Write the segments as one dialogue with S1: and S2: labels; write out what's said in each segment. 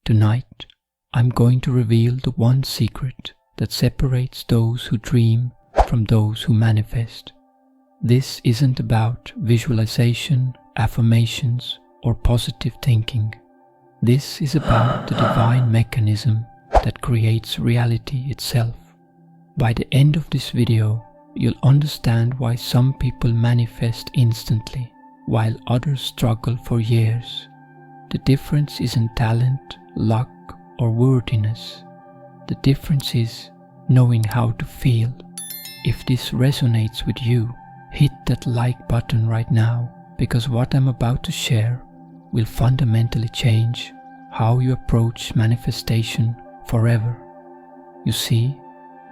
S1: Tonight, I'm going to reveal the one secret that separates those who dream from those who manifest. This isn't about visualization, affirmations, or positive thinking. This is about the divine mechanism that creates reality itself. By the end of this video, you'll understand why some people manifest instantly, while others struggle for years. The difference isn't talent, luck, or worthiness. The difference is knowing how to feel. If this resonates with you, hit that like button right now, because what I'm about to share will fundamentally change how you approach manifestation forever. You see,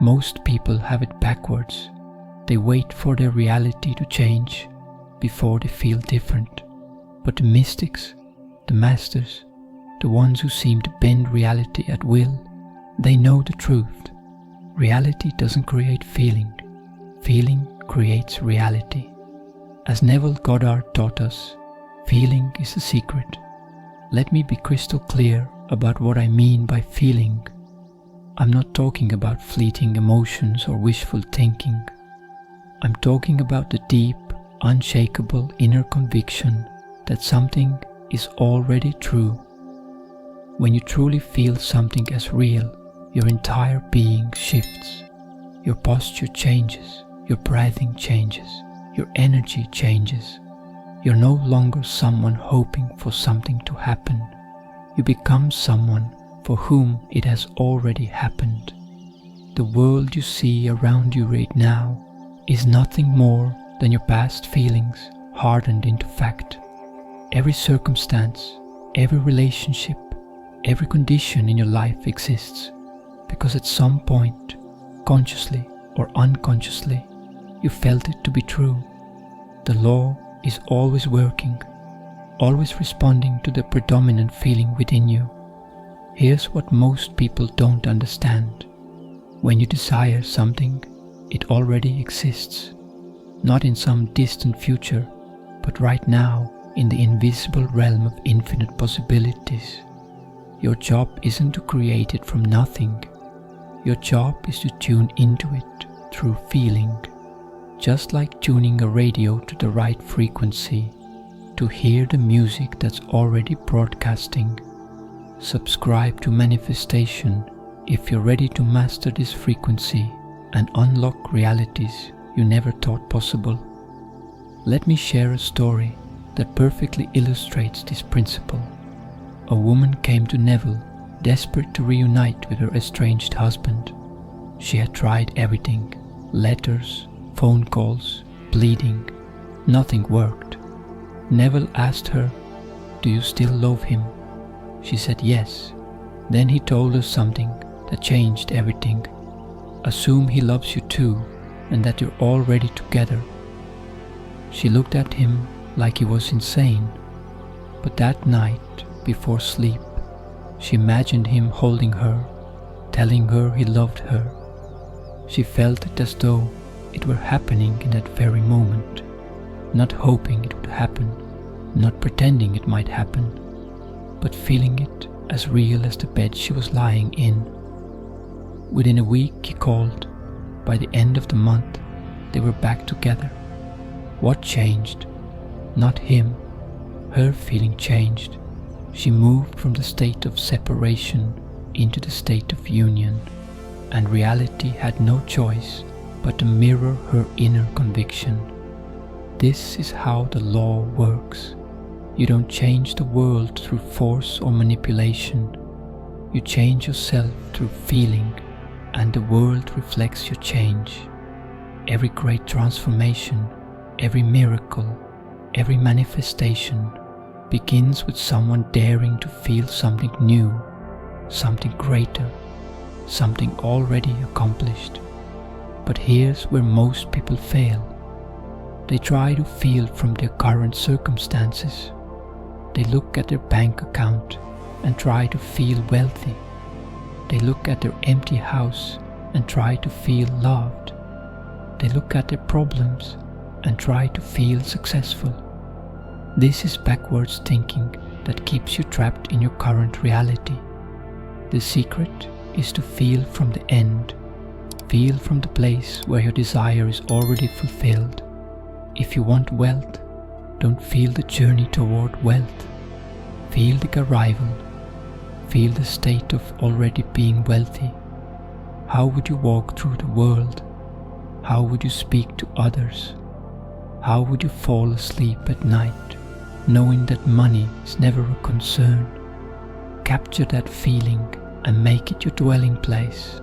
S1: most people have it backwards. They wait for their reality to change before they feel different. But the mystics, the masters, the ones who seem to bend reality at will, they know the truth. Reality doesn't create feeling. Feeling creates reality. As Neville Goddard taught us, feeling is the secret. Let me be crystal clear about what I mean by feeling. I'm not talking about fleeting emotions or wishful thinking. I'm talking about the deep, unshakable inner conviction that something is already true. When you truly feel something as real, your entire being shifts. Your posture changes, your breathing changes, your energy changes. You're no longer someone hoping for something to happen. You become someone for whom it has already happened. The world you see around you right now is nothing more than your past feelings hardened into fact. Every circumstance, every relationship, every condition in your life exists because at some point, consciously or unconsciously, you felt it to be true. The law is always working, always responding to the predominant feeling within you. Here's what most people don't understand. When you desire something, it already exists, not in some distant future, but right now in the invisible realm of infinite possibilities. Your job isn't to create it from nothing. Your job is to tune into it through feeling, just like tuning a radio to the right frequency, to hear the music that's already broadcasting. Subscribe to manifestation if you're ready to master this frequency and unlock realities you never thought possible. Let me share a story that perfectly illustrates this principle. A woman came to Neville, desperate to reunite with her estranged husband. She had tried everything: letters, phone calls, pleading. Nothing worked. Neville asked her, "Do you still love him?" She said yes. Then he told her something that changed everything. Assume he loves you too, and that you're already together. She looked at him like he was insane, but that night, before sleep, she imagined him holding her, telling her he loved her. She felt it as though it were happening in that very moment, not hoping it would happen, not pretending it might happen, but feeling it as real as the bed she was lying in. Within a week he called. By the end of the month, they were back together. What changed? Not him. Her feeling changed. She moved from the state of separation into the state of union, and reality had no choice but to mirror her inner conviction. This is how the law works. You don't change the world through force or manipulation. You change yourself through feeling, and the world reflects your change. Every great transformation, every miracle, every manifestation begins with someone daring to feel something new, something greater, something already accomplished. But here's where most people fail. They try to feel from their current circumstances. They look at their bank account and try to feel wealthy. They look at their empty house and try to feel loved. They look at their problems and try to feel successful. This is backwards thinking that keeps you trapped in your current reality. The secret is to feel from the end. Feel from the place where your desire is already fulfilled. If you want wealth, don't feel the journey toward wealth. Feel the arrival. Feel the state of already being wealthy. How would you walk through the world? How would you speak to others? How would you fall asleep at night, knowing that money is never a concern? Capture that feeling and make it your dwelling place.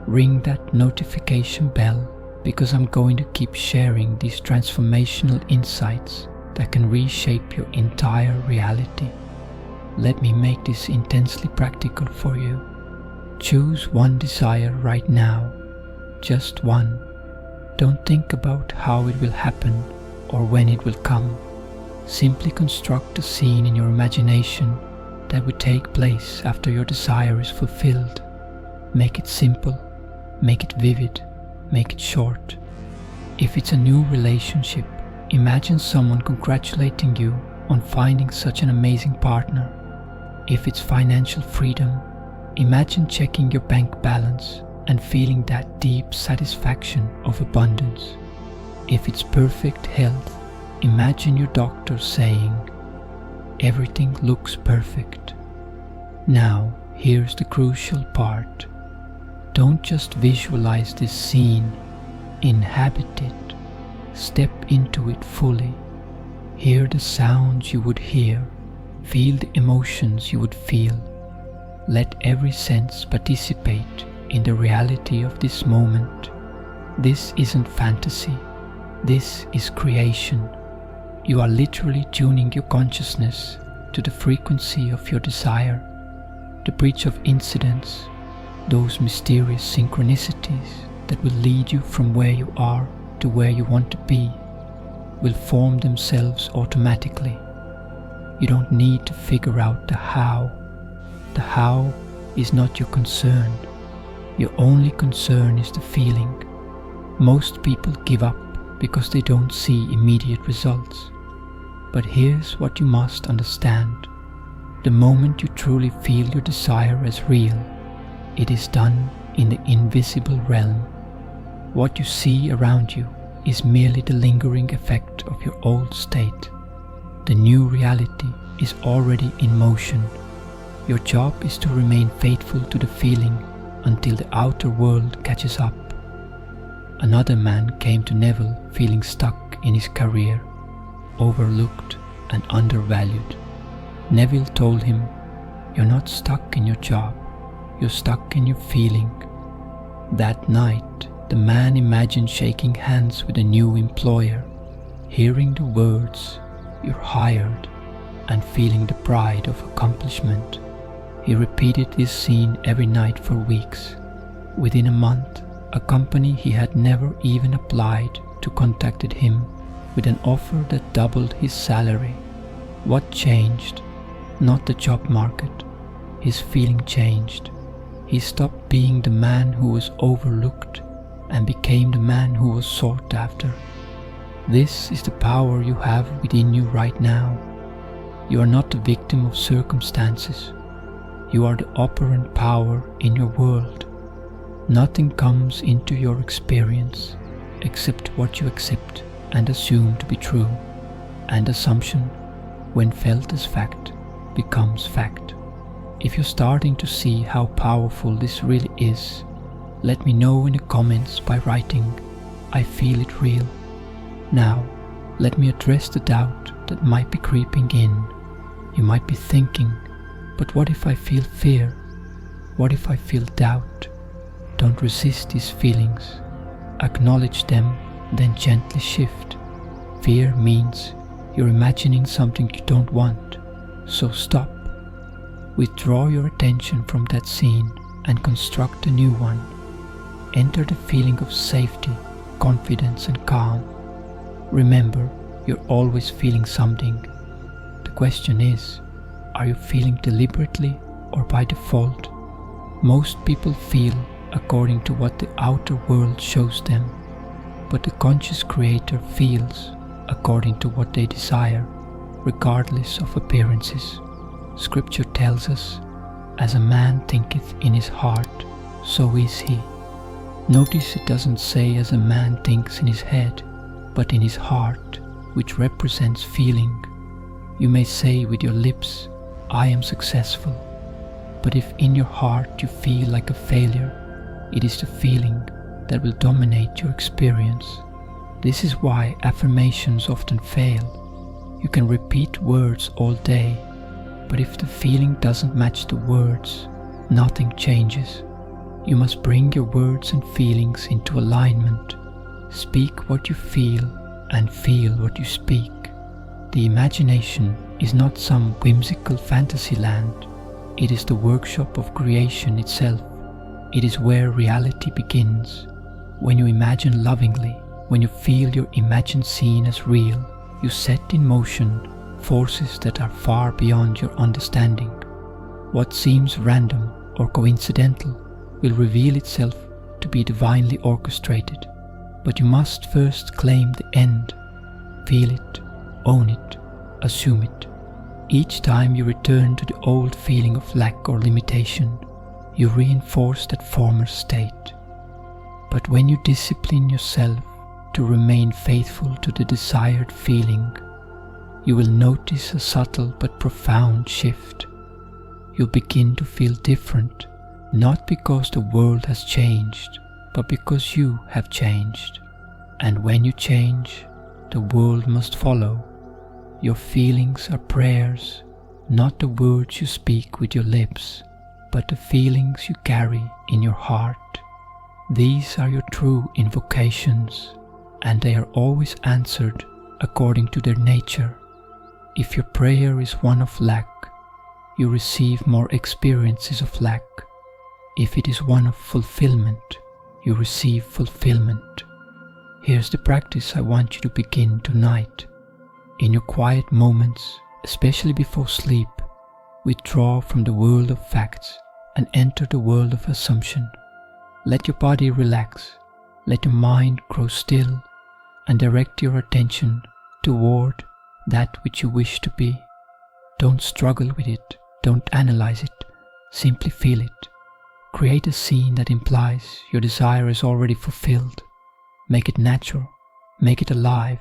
S1: Ring that notification bell, because I'm going to keep sharing these transformational insights that can reshape your entire reality. Let me make this intensely practical for you. Choose one desire right now, just one. Don't think about how it will happen or when it will come. Simply construct a scene in your imagination that would take place after your desire is fulfilled. Make it simple, make it vivid, make it short. If it's a new relationship, imagine someone congratulating you on finding such an amazing partner. If it's financial freedom, imagine checking your bank balance and feeling that deep satisfaction of abundance. If it's perfect health, imagine your doctor saying, "Everything looks perfect." Now, here's the crucial part. Don't just visualize this scene, inhabit it. Step into it fully. Hear the sounds you would hear. Feel the emotions you would feel. Let every sense participate in the reality of this moment. This isn't fantasy. This is creation. You are literally tuning your consciousness to the frequency of your desire. The bridge of incidents, those mysterious synchronicities that will lead you from where you are to where you want to be, will form themselves automatically. You don't need to figure out the how. The how is not your concern. Your only concern is the feeling. Most people give up because they don't see immediate results. But here's what you must understand. The moment you truly feel your desire as real, it is done in the invisible realm. What you see around you is merely the lingering effect of your old state. The new reality is already in motion. Your job is to remain faithful to the feeling until the outer world catches up. Another man came to Neville feeling stuck in his career, overlooked and undervalued. Neville told him, "You're not stuck in your job, you're stuck in your feeling." That night, the man imagined shaking hands with a new employer, hearing the words, "You're hired," and feeling the pride of accomplishment. He repeated this scene every night for weeks. Within a month, a company he had never even applied to contacted him with an offer that doubled his salary. What changed? Not the job market. His feeling changed. He stopped being the man who was overlooked and became the man who was sought after. This is the power you have within you right now. You are not the victim of circumstances. You are the operant power in your world. Nothing comes into your experience except what you accept and assume to be true. And assumption, when felt as fact, becomes fact. If you're starting to see how powerful this really is, let me know in the comments by writing, "I feel it real." Now, let me address the doubt that might be creeping in. You might be thinking, but what if I feel fear? What if I feel doubt? Don't resist these feelings. Acknowledge them, then gently shift. Fear means you're imagining something you don't want, so stop. Withdraw your attention from that scene and construct a new one. Enter the feeling of safety, confidence and calm. Remember, you're always feeling something. The question is, are you feeling deliberately or by default? Most people feel according to what the outer world shows them, but the conscious creator feels according to what they desire, regardless of appearances. Scripture tells us, As a man thinketh in his heart, so is he. Notice it doesn't say as a man thinks in his head, but in his heart, which represents feeling. You may say with your lips, I am successful. But if in your heart you feel like a failure, it is the feeling that will dominate your experience. This is why affirmations often fail. You can repeat words all day, but if the feeling doesn't match the words, nothing changes. You must bring your words and feelings into alignment. Speak what you feel and feel what you speak. The imagination is not some whimsical fantasy land. It is the workshop of creation itself. It is where reality begins. When you imagine lovingly, when you feel your imagined scene as real, you set in motion forces that are far beyond your understanding. What seems random or coincidental will reveal itself to be divinely orchestrated. But you must first claim the end. Feel it, own it, assume it. Each time you return to the old feeling of lack or limitation, you reinforce that former state. But when you discipline yourself to remain faithful to the desired feeling, you will notice a subtle but profound shift. You'll begin to feel different, not because the world has changed, but because you have changed. And when you change, the world must follow. Your feelings are prayers, not the words you speak with your lips, but the feelings you carry in your heart. These are your true invocations, and they are always answered according to their nature. If your prayer is one of lack, you receive more experiences of lack. If it is one of fulfillment, you receive fulfillment. Here's the practice I want you to begin tonight. In your quiet moments, especially before sleep, withdraw from the world of facts and enter the world of assumption. Let your body relax, let your mind grow still, and direct your attention toward that which you wish to be. Don't struggle with it, don't analyze it, simply feel it. Create a scene that implies your desire is already fulfilled. Make it natural, make it alive,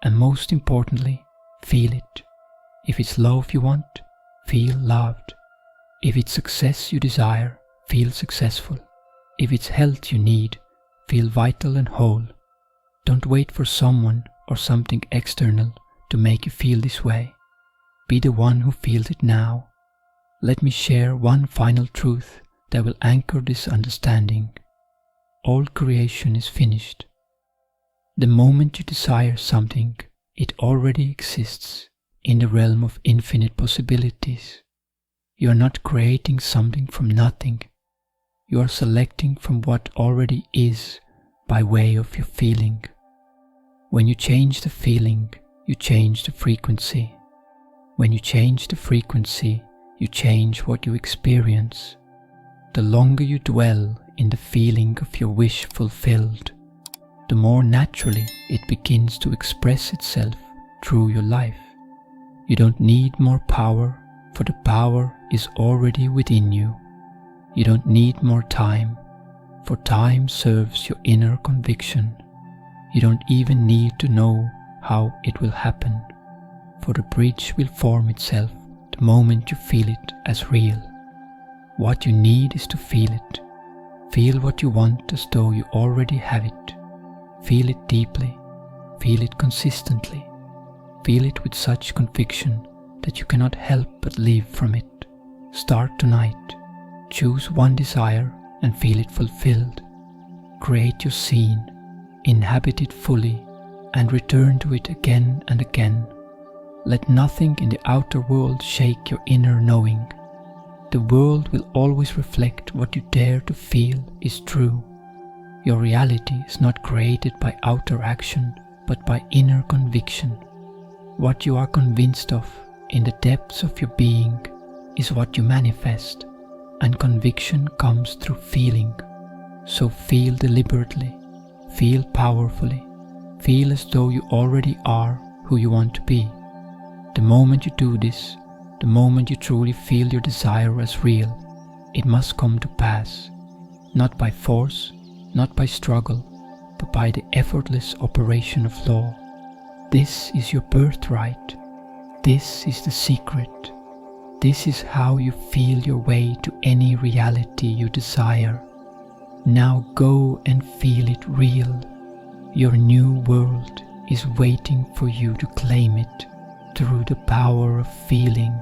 S1: and most importantly, feel it. If it's love you want, feel loved. If it's success you desire, feel successful. If it's health you need, feel vital and whole. Don't wait for someone or something external to make you feel this way. Be the one who feels it now. Let me share one final truth that will anchor this understanding. All creation is finished. The moment you desire something, it already exists in the realm of infinite possibilities. You are not creating something from nothing. You are selecting from what already is by way of your feeling. When you change the feeling, you change the frequency. When you change the frequency, you change what you experience. The longer you dwell in the feeling of your wish fulfilled, the more naturally it begins to express itself through your life. You don't need more power, for the power is already within you. You don't need more time, for time serves your inner conviction. You don't even need to know how it will happen, for the bridge will form itself the moment you feel it as real. What you need is to feel it. Feel what you want as though you already have it. Feel it deeply. Feel it consistently. Feel it with such conviction that you cannot help but live from it. Start tonight. Choose one desire and feel it fulfilled. Create your scene, inhabit it fully, and return to it again and again. Let nothing in the outer world shake your inner knowing. The world will always reflect what you dare to feel is true. Your reality is not created by outer action, but by inner conviction. What you are convinced of in the depths of your being is what you manifest, and conviction comes through feeling. So feel deliberately, feel powerfully, feel as though you already are who you want to be. The moment you do this, the moment you truly feel your desire as real, it must come to pass, not by force, not by struggle, but by the effortless operation of law. This is your birthright. This is the secret. This is how you feel your way to any reality you desire. Now go and feel it real. Your new world is waiting for you to claim it through the power of feeling.